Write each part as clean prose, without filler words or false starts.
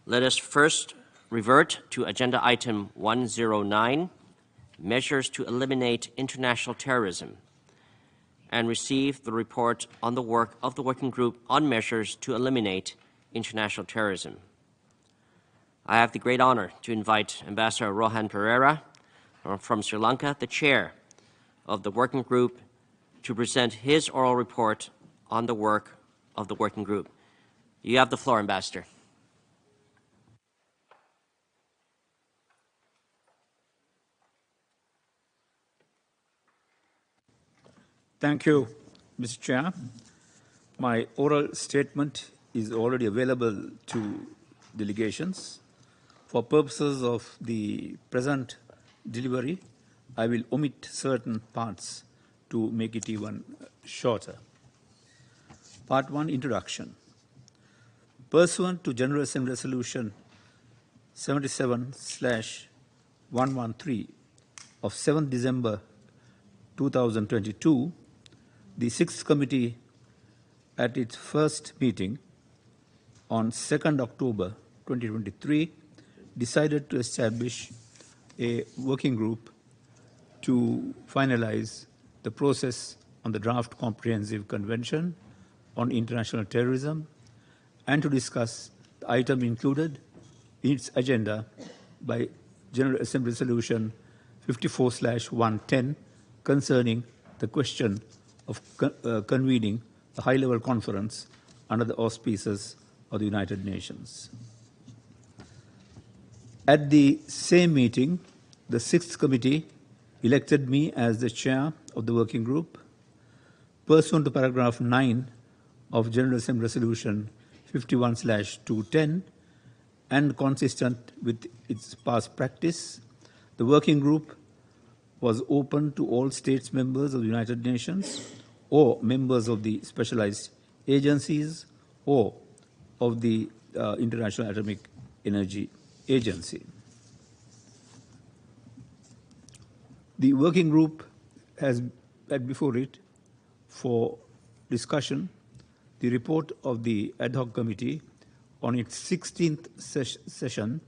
Let us first revert to Agenda Item 109, Measures to Eliminate International Terrorism, and receive the report on the work of the Working Group on Measures to Eliminate International Terrorism. I have the great honor to invite Ambassador Rohan Perera from Sri Lanka, the chair of the Working Group, to present his oral report on the work of the Working Group. You have the floor, Ambassador. Thank you, Mr. Chair. My oral statement is already available to delegations. For purposes of the present delivery, I will omit certain parts to make it even shorter. Part 1, Introduction. Pursuant to General Assembly Resolution 77/113 of 7 December 2022, the 6th Committee at its first meeting on 2nd October 2023 decided to establish a working group to finalize the process on the draft comprehensive convention on international terrorism and to discuss the item included in its agenda by General Assembly Resolution 54/110 concerning the question of convening a high-level conference under the auspices of the United Nations. At the same meeting, the 6th Committee elected me as the chair of the working group. Pursuant to paragraph 9 of General Assembly Resolution 51/210 and consistent with its past practice, the working group was open to all states members of the United Nations or members of the specialized agencies or of the International Atomic Energy Agency. The working group has had before it for discussion the report of the ad hoc committee on its 16th session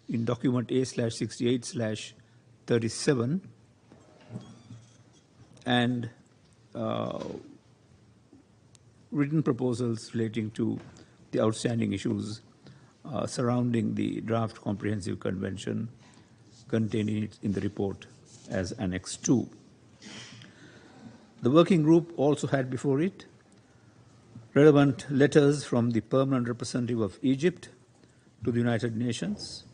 in document A/68/37 and written proposals relating to the outstanding issues surrounding the draft comprehensive convention contained in the report as Annex 2. The working group also had before it relevant letters from the permanent representative of Egypt to the United Nations.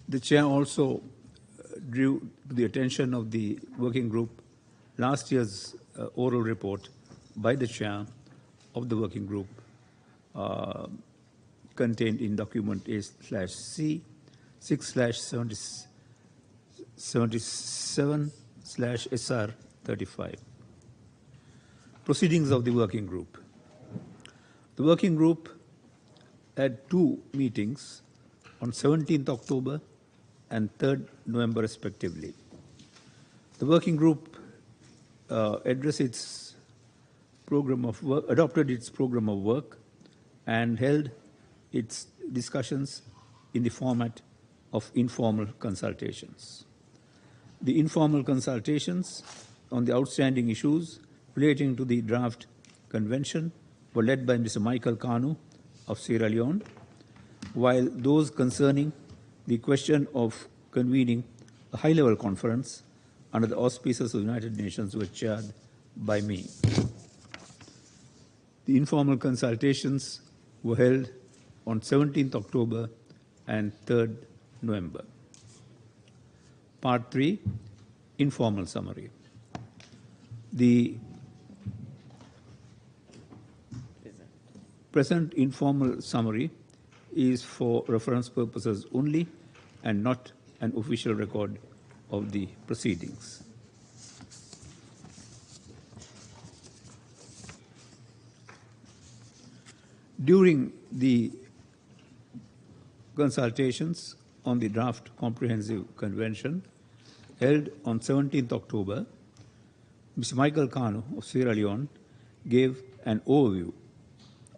The chair also drew to the attention of the working group last year's oral report by the chair of the working group contained in document A/C 6/77/SR35. Proceedings of the working group. The working group had 2 meetings on 17th October and 3rd November respectively. The working group addressed its program of work, adopted its program of work, and held its discussions in the format of informal consultations. The informal consultations on the outstanding issues relating to the draft convention were led by Mr. Michael Kanu of Sierra Leone, while those concerning the question of convening a high-level conference under the auspices of the United Nations were chaired by me. The informal consultations were held on 17th October and 3rd November. Part 3, informal summary. The present informal summary is for reference purposes only and not an official record of the proceedings. During the consultations on the draft comprehensive convention held on 17th October, Mr. Michael Kanu of Sierra Leone gave an overview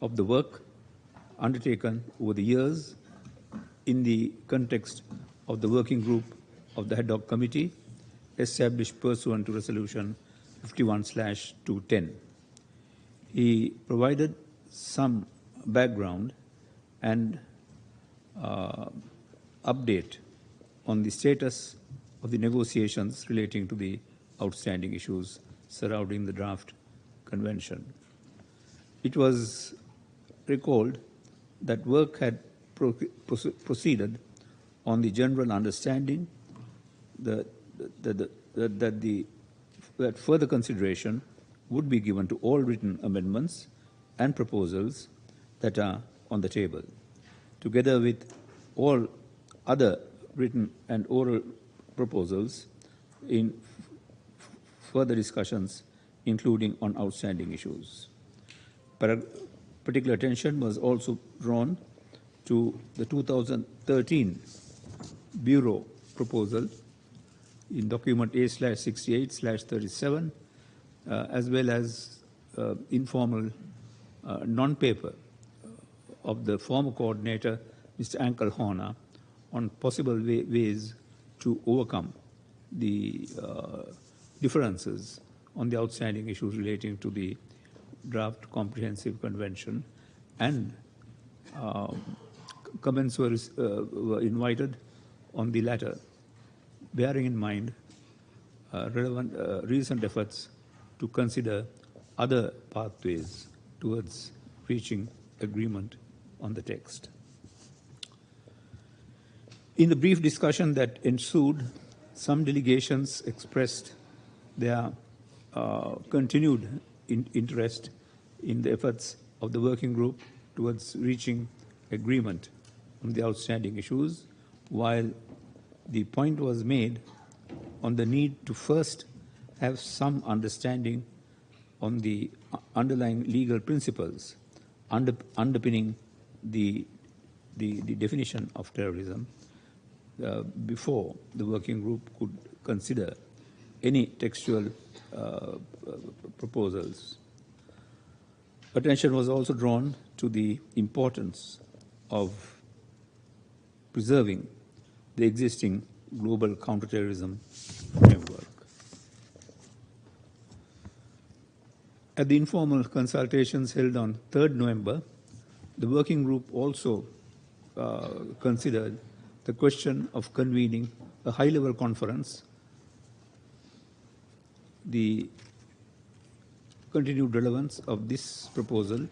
of the work undertaken over the years in the context of the working group of the ad hoc committee established pursuant to Resolution 51/210. He provided some background and update on the status of the negotiations relating to the outstanding issues surrounding the draft convention. It was recalled that work had proceeded on the general understanding that further consideration would be given to all written amendments and proposals that are on the table, together with all other written and oral proposals in further discussions, including on outstanding issues. Particular attention was also drawn to the 2013 Bureau proposal in document A/68/37, as well as informal non-paper of the former coordinator, Mr. Ankal Horner, on possible ways to overcome the differences on the outstanding issues relating to the draft comprehensive convention, and comments were invited on the latter, bearing in mind relevant recent efforts to consider other pathways towards reaching agreement on the text. In the brief discussion that ensued, some delegations expressed their continued interest in the efforts of the working group towards reaching agreement on the outstanding issues, while the point was made on the need to first have some understanding on the underlying legal principles underpinning the definition of terrorism before the working group could consider any textual proposals. Attention was also drawn to the importance of preserving the existing global counterterrorism framework. At the informal consultations held on 3rd November, the working group also considered the question of convening a high-level conference. The continued relevance of this proposal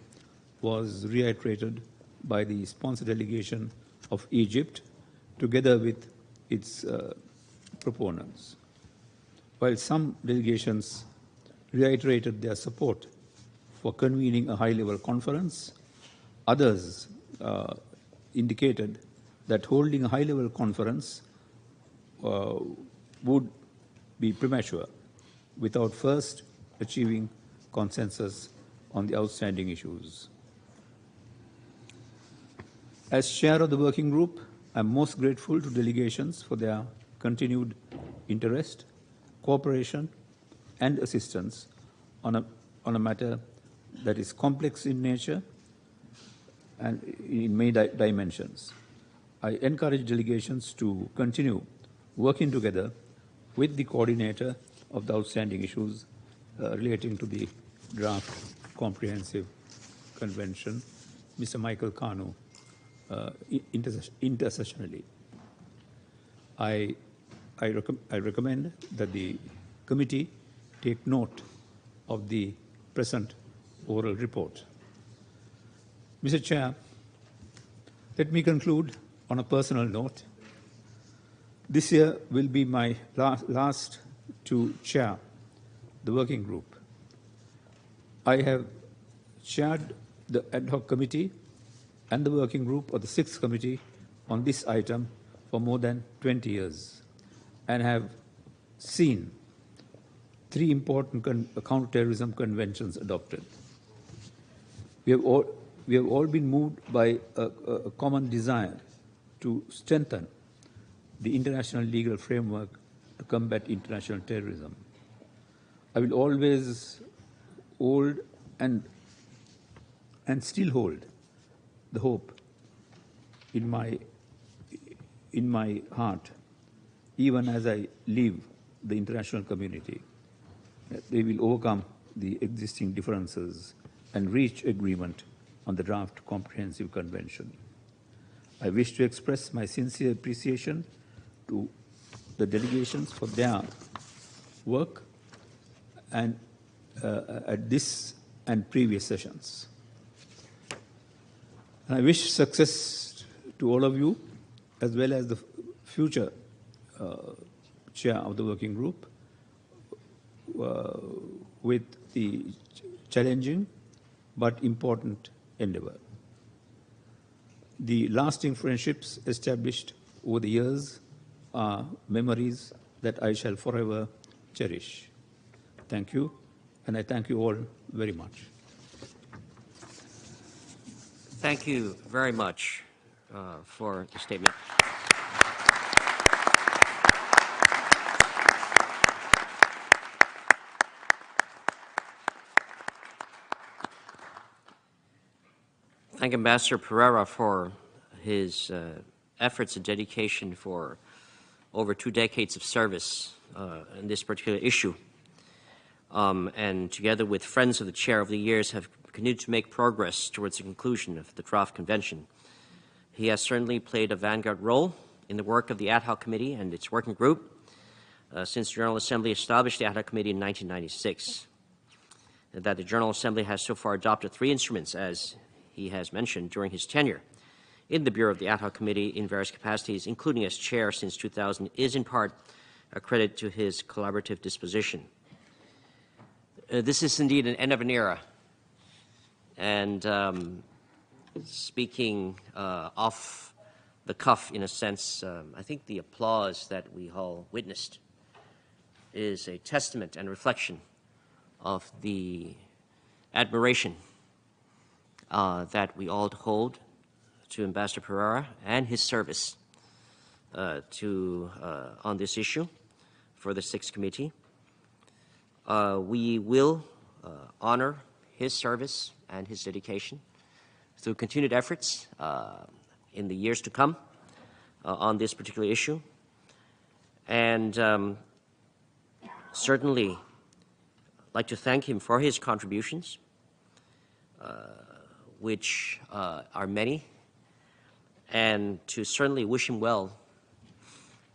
was reiterated by the sponsor delegation of Egypt, together with its proponents. While some delegations reiterated their support for convening a high-level conference, others indicated that holding a high-level conference would be premature without first achieving consensus on the outstanding issues. As chair of the working group, I am most grateful to delegations for their continued interest, cooperation, and assistance on a matter that is complex in nature and in many dimensions. I encourage delegations to continue working together with the coordinator of the outstanding issues relating to the draft comprehensive convention, Mr. Michael Kanu, intersessionally. I recommend that the committee take note of the present oral report. Mr. Chair, let me conclude on a personal note. This year will be my last to chair the working group. I have chaired the ad hoc committee and the working group of the 6th committee on this item for more than 20 years and have seen 3 important counterterrorism conventions adopted. We have all been moved by a common desire to strengthen the international legal framework to combat international terrorism. I will always hold and and still hold the hope in my heart, even as I leave the international community, that they will overcome the existing differences and reach agreement on the draft comprehensive convention. I wish to express my sincere appreciation to the delegations for their work and at this and previous sessions. And I wish success to all of you, as well as the future chair of the working group, with the challenging but important endeavor. The lasting friendships established over the years are memories that I shall forever cherish. Thank you, and I thank you all very much. Thank you very much for the statement. Thank Ambassador Perera for his efforts and dedication for over 2 decades of service in this particular issue. And together with friends of the chair over the years have continued to make progress towards the conclusion of the draft convention. He has certainly played a vanguard role in the work of the Ad Hoc Committee and its working group since the General Assembly established the Ad Hoc Committee in 1996. That the General Assembly has so far adopted 3 instruments, as he has mentioned, during his tenure in the Bureau of the Ad Hoc Committee in various capacities, including as chair since 2000, is in part a credit to his collaborative disposition. This is indeed an end of an era. And speaking off the cuff, in a sense, I think the applause that we all witnessed is a testament and reflection of the admiration that we all hold to Ambassador Perera and his service on this issue for the 6th Committee. We will honor his service and his dedication through continued efforts in the years to come on this particular issue. And certainly like to thank him for his contributions, which are many, and to certainly wish him well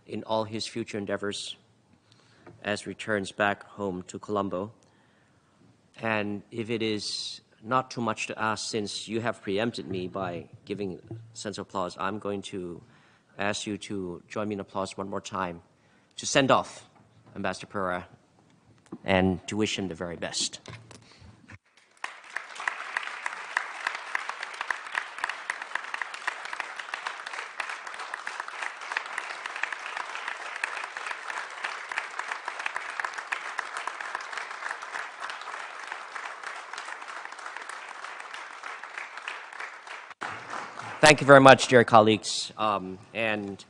in all his future endeavors as he returns back home to Colombo. And if it is not too much to ask, since you have preempted me by giving a sense of applause, I'm going to ask you to join me in applause one more time to send off Ambassador Perera and to wish him the very best. Thank you very much, dear colleagues. And